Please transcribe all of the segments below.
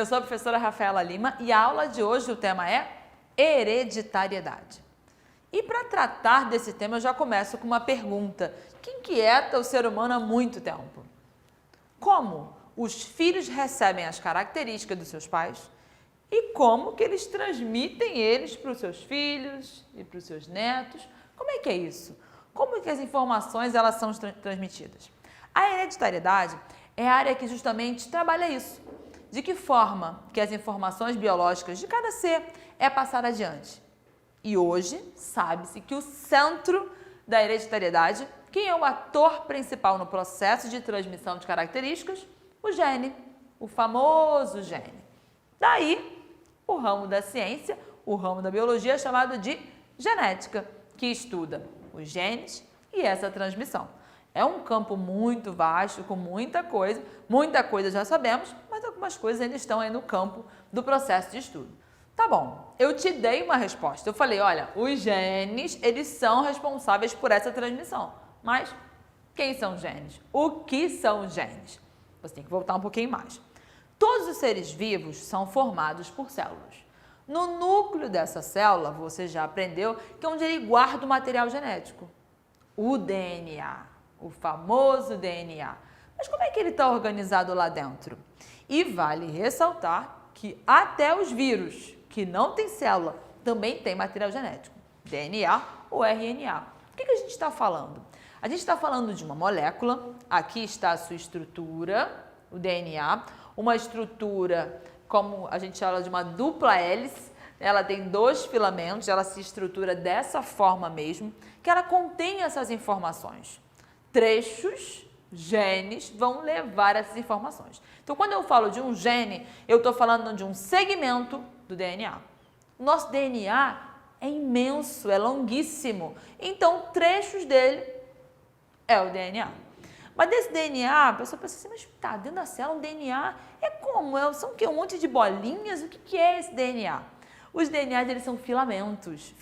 Eu sou a professora Rafaela Lima e a aula de hoje o tema é hereditariedade. E para tratar desse tema eu já começo com uma pergunta que inquieta o ser humano há muito tempo. Como os filhos recebem as características dos seus pais e como que eles transmitem eles para os seus filhos e para os seus netos? Como é que é isso? Como é que as informações elas são transmitidas? A hereditariedade é a área que justamente trabalha isso. De que forma que as informações biológicas de cada ser é passada adiante? E hoje sabe-se que o centro da hereditariedade, quem é o ator principal no processo de transmissão de características? O gene, o famoso gene. Daí, o ramo da ciência, o ramo da biologia é chamado de genética, que estuda os genes e essa transmissão. É um campo muito vasto, com muita coisa já sabemos, mas algumas coisas ainda estão aí no campo do processo de estudo. Tá bom, eu te dei uma resposta. Eu falei, olha, os genes, eles são responsáveis por essa transmissão. Mas quem são os genes? O que são os genes? Você tem que voltar um pouquinho mais. Todos os seres vivos são formados por células. No núcleo dessa célula, você já aprendeu que é onde ele guarda o material genético. O DNA. O famoso DNA. Mas como é que ele está organizado lá dentro? E vale ressaltar que até os vírus, que não têm célula, também têm material genético. DNA ou RNA. O que a gente está falando? A gente está falando de uma molécula, aqui está a sua estrutura, o DNA, uma estrutura, como a gente chama de uma dupla hélice, ela tem 2 filamentos, ela se estrutura dessa forma mesmo, que ela contém essas informações. Trechos, genes, vão levar essas informações. Então, quando eu falo de um gene, eu estou falando de um segmento do DNA. Nosso DNA é imenso, é longuíssimo. Então, trechos dele é o DNA. Mas desse DNA, a pessoa pensa assim, mas tá, dentro da célula um DNA é como? São o quê? Um monte de bolinhas? O que é esse DNA? Os DNAs, eles são filamentos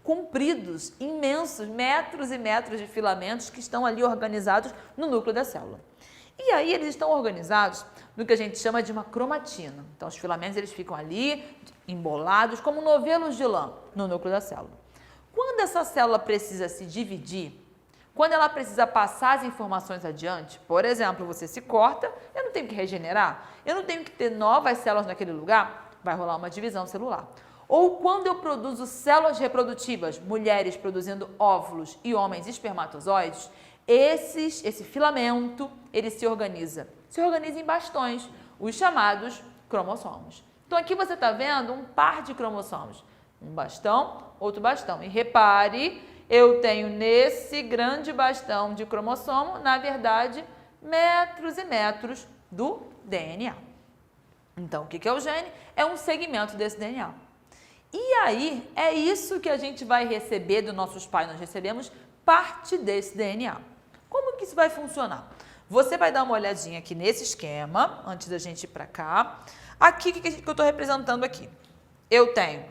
compridos, imensos, metros e metros de filamentos que estão ali organizados no núcleo da célula. E aí eles estão organizados no que a gente chama de uma cromatina. Então os filamentos eles ficam ali embolados como novelos de lã no núcleo da célula. Quando essa célula precisa se dividir, quando ela precisa passar as informações adiante, por exemplo, você se corta, eu não tenho que regenerar, eu não tenho que ter novas células naquele lugar, vai rolar uma divisão celular. Ou quando eu produzo células reprodutivas, mulheres produzindo óvulos e homens espermatozoides, esse filamento, ele se organiza em bastões, os chamados cromossomos. Então aqui você está vendo um par de cromossomos, um bastão, outro bastão. E repare, eu tenho nesse grande bastão de cromossomo, na verdade, metros e metros do DNA. Então, o que é o gene? É um segmento desse DNA. E aí, é isso que a gente vai receber dos nossos pais. Nós recebemos parte desse DNA. Como que isso vai funcionar? Você vai dar uma olhadinha aqui nesse esquema, antes da gente ir para cá. Aqui, o que eu estou representando aqui? Eu tenho,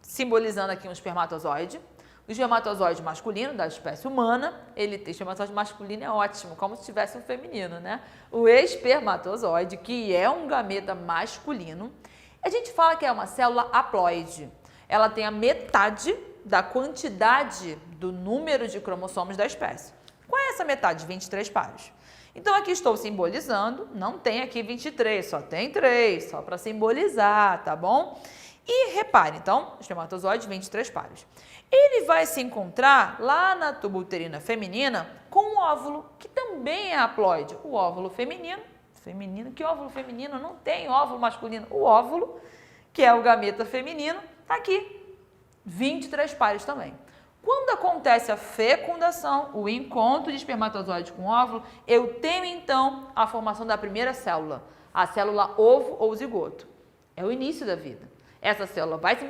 simbolizando aqui um espermatozoide. O espermatozoide masculino da espécie humana, ele tem espermatozoide masculino é ótimo, como se tivesse um feminino, né? O espermatozoide, que é um gameta masculino, a gente fala que é uma célula haploide. Ela tem a metade da quantidade do número de cromossomos da espécie. Qual é essa metade? 23 pares. Então, aqui estou simbolizando, não tem aqui 23, só tem 3, só para simbolizar, tá bom? E repare, então, espermatozoide, 23 pares. Ele vai se encontrar lá na tuba uterina feminina com um óvulo, que também é haploide. O óvulo feminino, que óvulo feminino? Não tem óvulo masculino. O óvulo, que é o gameta feminino, está aqui, 23 pares também. Quando acontece a fecundação, o encontro de espermatozoide com óvulo, eu tenho então a formação da primeira célula, a célula ovo ou zigoto. É o início da vida. Essa célula vai se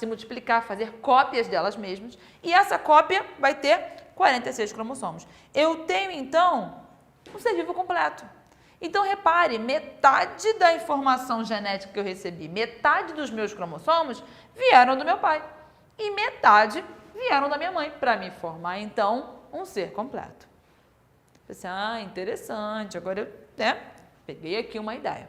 multiplicar, fazer cópias delas mesmas, e essa cópia vai ter 46 cromossomos. Eu tenho, então, um ser vivo completo. Então, repare, metade da informação genética que eu recebi, metade dos meus cromossomos vieram do meu pai, e metade vieram da minha mãe, para me formar, então, um ser completo. Pensei, interessante, agora eu peguei aqui uma ideia.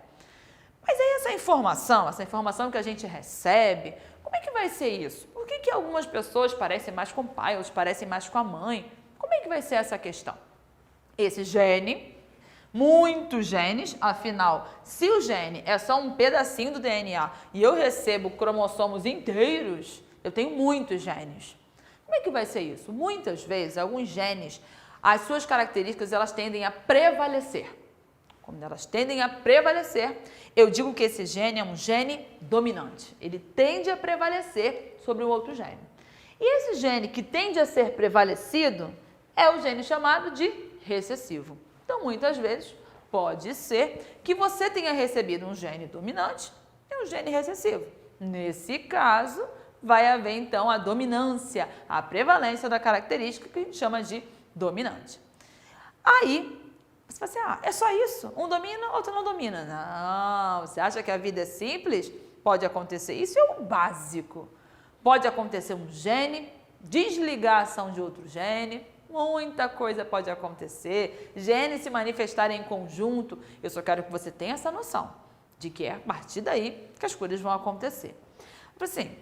Mas aí essa informação que a gente recebe, como é que vai ser isso? Por que algumas pessoas parecem mais com o pai, outras parecem mais com a mãe? Como é que vai ser essa questão? Esse gene, muitos genes, afinal, se o gene é só um pedacinho do DNA e eu recebo cromossomos inteiros, eu tenho muitos genes. Como é que vai ser isso? Muitas vezes, alguns genes, as suas características, elas tendem a prevalecer. Quando elas tendem a prevalecer, eu digo que esse gene é um gene dominante. Ele tende a prevalecer sobre o outro gene. E esse gene que tende a ser prevalecido é o gene chamado de recessivo. Então, muitas vezes, pode ser que você tenha recebido um gene dominante e um gene recessivo. Nesse caso, vai haver, então, a dominância, a prevalência da característica que a gente chama de dominante. Aí, você fala assim, é só isso? Um domina, outro não domina. Não, você acha que a vida é simples? Pode acontecer. Isso é o básico. Pode acontecer um gene, desligar a ação de outro gene, muita coisa pode acontecer. Genes se manifestarem em conjunto. Eu só quero que você tenha essa noção de que é a partir daí que as coisas vão acontecer. Assim,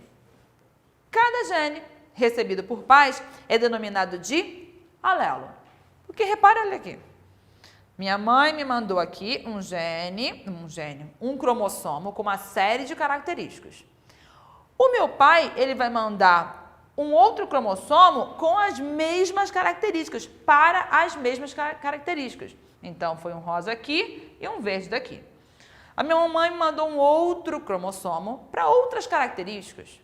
cada gene recebido por pais é denominado de alelo. Porque repara, olha aqui. Minha mãe me mandou aqui um cromossomo com uma série de características. O meu pai, ele vai mandar um outro cromossomo com as mesmas características, para as mesmas características. Então, foi um rosa aqui e um verde daqui. A minha mamãe me mandou um outro cromossomo para outras características,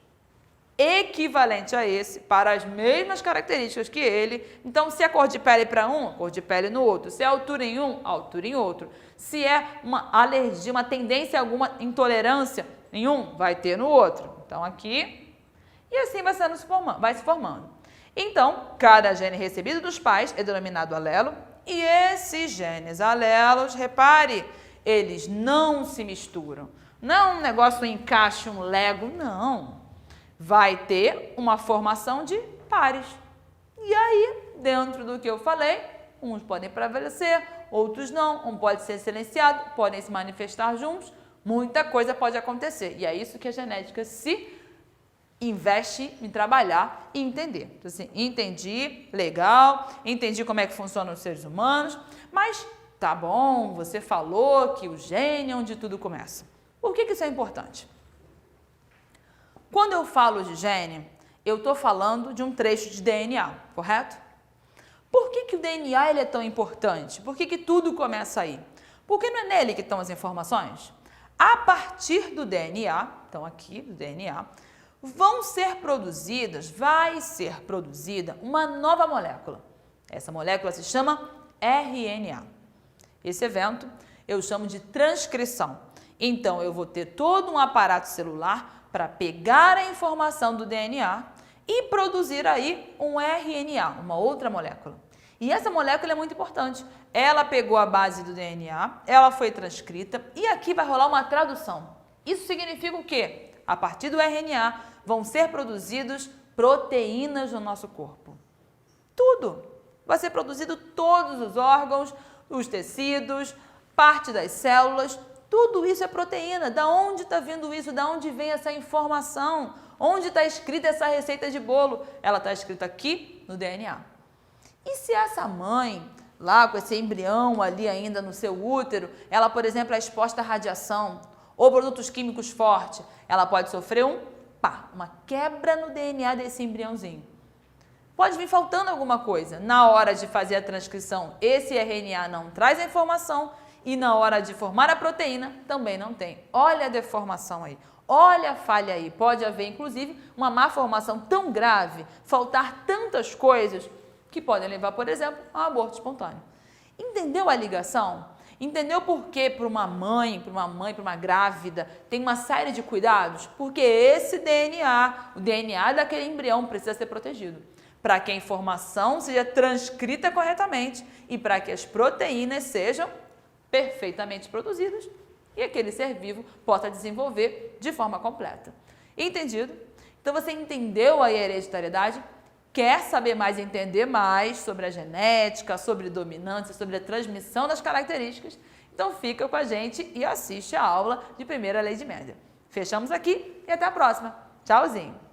equivalente a esse, para as mesmas características que ele. Então, se é cor de pele para um, cor de pele no outro. Se é altura em um, altura em outro. Se é uma alergia, uma tendência a alguma intolerância em um, vai ter no outro. Então, aqui, e assim vai se formando. Então, cada gene recebido dos pais é denominado alelo, e esses genes alelos, repare, eles não se misturam. Não é um negócio, um encaixe, um lego, não. Vai ter uma formação de pares. E aí, dentro do que eu falei, uns podem prevalecer, outros não, um pode ser silenciado, podem se manifestar juntos, muita coisa pode acontecer. E é isso que a genética se investe em trabalhar e entender. Então, assim, entendi, legal, entendi como é que funcionam os seres humanos, mas tá bom, você falou que o gene é onde tudo começa. Por que isso é importante? Quando eu falo de gene, eu estou falando de um trecho de DNA, correto? Por que o DNA ele é tão importante? Por que tudo começa aí? Porque não é nele que estão as informações? A partir do DNA, então aqui do DNA, vai ser produzida uma nova molécula. Essa molécula se chama RNA. Esse evento eu chamo de transcrição. Então, eu vou ter todo um aparato celular para pegar a informação do DNA e produzir aí um RNA, uma outra molécula. E essa molécula é muito importante. Ela pegou a base do DNA, ela foi transcrita e aqui vai rolar uma tradução. Isso significa o quê? A partir do RNA vão ser produzidos proteínas no nosso corpo. Tudo. Vai ser produzido todos os órgãos, os tecidos, parte das células. Tudo isso é proteína. Da onde está vindo isso? Da onde vem essa informação? Onde está escrita essa receita de bolo? Ela está escrita aqui no DNA. E se essa mãe, lá com esse embrião ali ainda no seu útero, ela, por exemplo, é exposta à radiação ou produtos químicos fortes, ela pode sofrer uma quebra no DNA desse embriãozinho. Pode vir faltando alguma coisa. Na hora de fazer a transcrição, esse RNA não traz a informação, e na hora de formar a proteína, também não tem. Olha a deformação aí, olha a falha aí. Pode haver, inclusive, uma má formação tão grave, faltar tantas coisas, que podem levar, por exemplo, a um aborto espontâneo. Entendeu a ligação? Entendeu por que para uma mãe, para uma grávida, tem uma série de cuidados? Porque esse DNA, o DNA daquele embrião precisa ser protegido, para que a informação seja transcrita corretamente e para que as proteínas sejam perfeitamente produzidas e aquele ser vivo possa desenvolver de forma completa. Entendido? Então, você entendeu a hereditariedade? Quer saber mais, entender mais sobre a genética, sobre dominância, sobre a transmissão das características? Então fica com a gente e assiste a aula de primeira lei de média. Fechamos aqui e até a próxima. Tchauzinho!